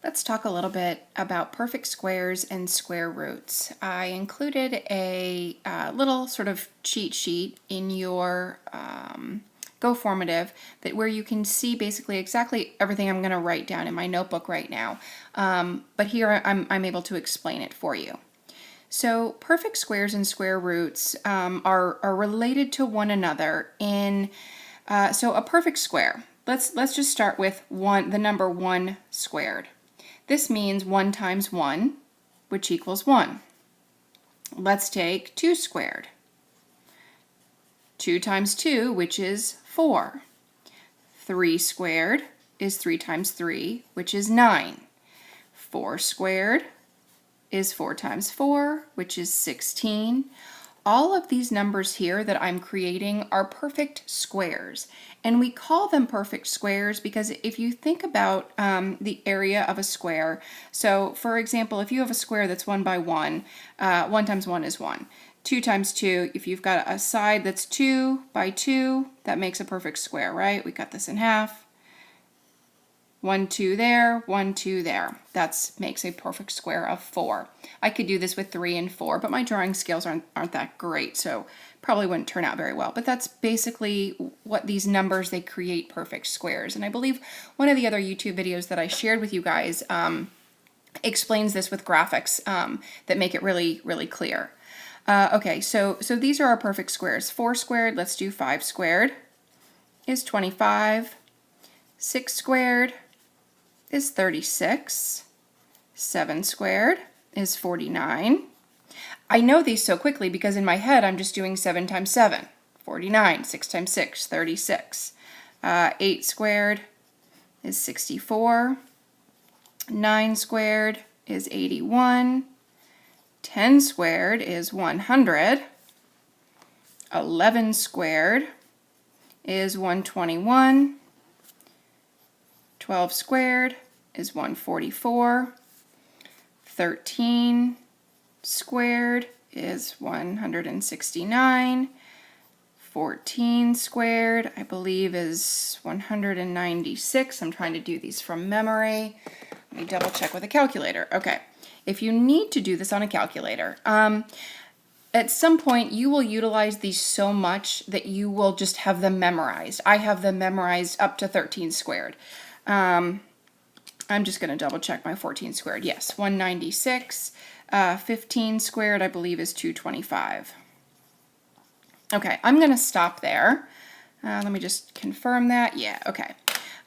Let's talk a little bit about perfect squares and square roots. I included a little sort of cheat sheet in your GoFormative where you can see basically exactly everything I'm going to write down in my notebook right now. But here I'm able to explain it for you. So perfect squares and square roots are related to one another in so a perfect square. Let's just start with the number 1 squared. This means 1 times 1, which equals 1. Let's take 2 squared. 2 times 2, which is 4. 3 squared is 3 times 3, which is 9. 4 squared is 4 times 4, which is 16. All of these numbers here that I'm creating are perfect squares, and we call them perfect squares because if you think about the area of a square, so for example, if you have a square that's 1 by 1, 1 times 1 is 1. 2 times 2, if you've got a side that's 2 by 2, that makes a perfect square, right? We cut this in half. 1, 2 there, 1, 2 there. That makes a perfect square of 4. I could do this with 3 and 4, but my drawing skills aren't that great, so probably wouldn't turn out very well. But that's basically what these numbers, they create perfect squares. And I believe one of the other YouTube videos that I shared with you guys explains this with graphics that make it really, really clear. Okay, so these are our perfect squares. 4 squared, let's do 5 squared, is 25. 6 squared is 36. 7 squared is 49. I know these so quickly because in my head I'm just doing 7 times 7, 49, 6 times 6, 36. 8 squared is 64. 9 squared is 81. 10 squared is 100. 11 squared is 121. 12 squared is 144. 13 squared is 169. 14 squared, I believe, is 196. I'm trying to do these from memory. Let me double check with a calculator. Okay, if you need to do this on a calculator, at some point you will utilize these so much that you will just have them memorized. I have them memorized up to 13 squared. I'm just going to double check my 14 squared. Yes, 196. 15 squared, I believe, is 225. Okay, I'm going to stop there. Let me just confirm that. Yeah, okay.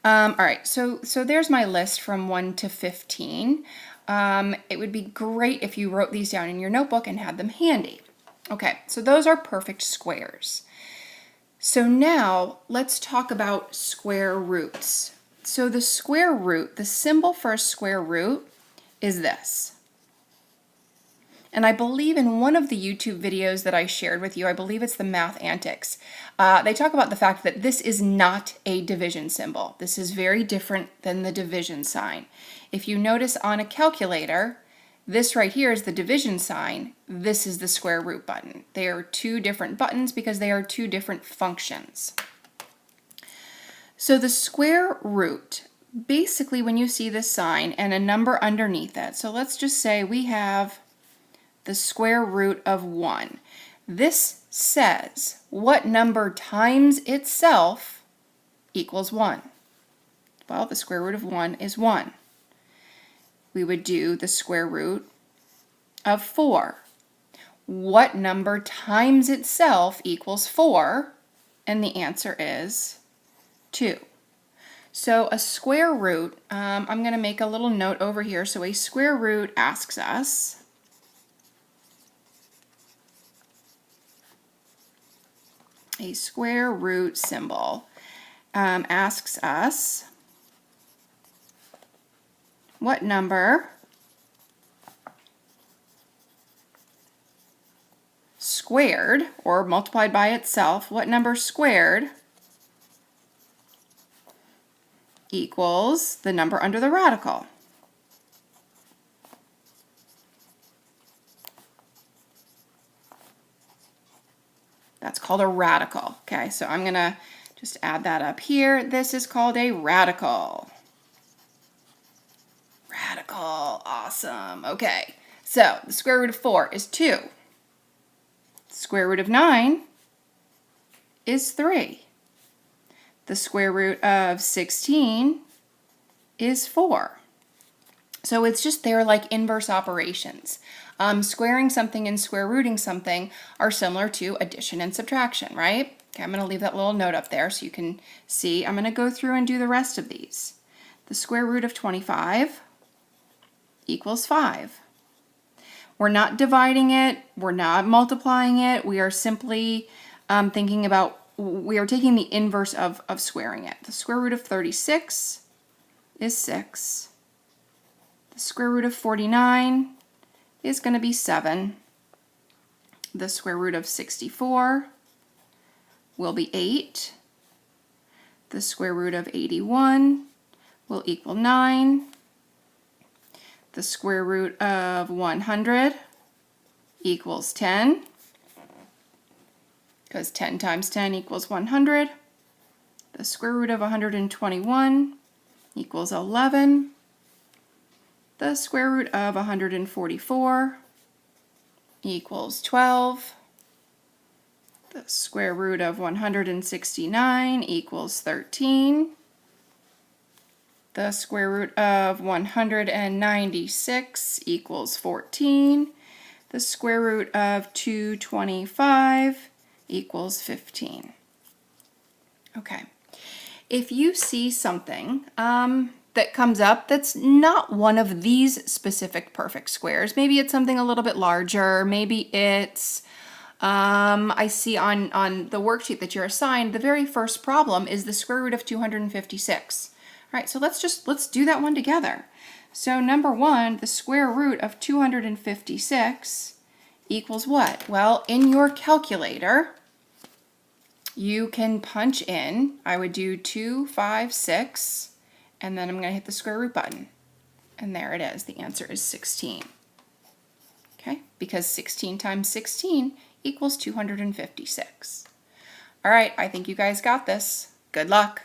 All right, so there's my list from 1 to 15. It would be great if you wrote these down in your notebook and had them handy. Okay, so those are perfect squares. So now let's talk about square roots. So the square root, the symbol for a square root is this. And I believe in one of the YouTube videos that I shared with you, I believe it's the Math Antics, they talk about the fact that this is not a division symbol. This is very different than the division sign. If you notice on a calculator, this right here is the division sign. This is the square root button. They are two different buttons because they are two different functions. So the square root, basically when you see this sign and a number underneath it, so let's just say we have the square root of 1. This says what number times itself equals 1. Well, the square root of 1 is 1. We would do the square root of 4. What number times itself equals 4? And the answer is 2. So a square root, I'm going to make a little note over here. So a square root asks us, a square root symbol asks us what number squared, or multiplied by itself, what number squared equals the number under the radical. That's called a radical. Okay, so I'm going to just add that up here. This is called a radical. Oh, awesome. Okay, so the square root of 4 is 2. The square root of 9 is 3. The square root of 16 is 4. So it's just they're like inverse operations. Squaring something and square rooting something are similar to addition and subtraction, right? Okay, I'm going to leave that little note up there so you can see. I'm going to go through and do the rest of these. The square root of 25 equals 5. We're not dividing it. We're not multiplying it. We are simply thinking about, we are taking the inverse of squaring it. The square root of 36 is 6. The square root of 49 is going to be 7. The square root of 64 will be 8. The square root of 81 will equal 9. The square root of 100 equals 10, because 10 times 10 equals 100. The square root of 121 equals 11. The square root of 144 equals 12. The square root of 169 equals 13. The square root of 196 equals 14. The square root of 225 equals 15. Okay. If you see something that comes up that's not one of these specific perfect squares, maybe it's something a little bit larger, maybe it's, I see on the worksheet that you're assigned, the very first problem is the square root of 256. All right, so let's do that one together. So number 1, the square root of 256 equals what? Well, in your calculator, you can punch in, I would do 256, and then I'm going to hit the square root button. And there it is. The answer is 16. Okay, because 16 times 16 equals 256. All right, I think you guys got this. Good luck.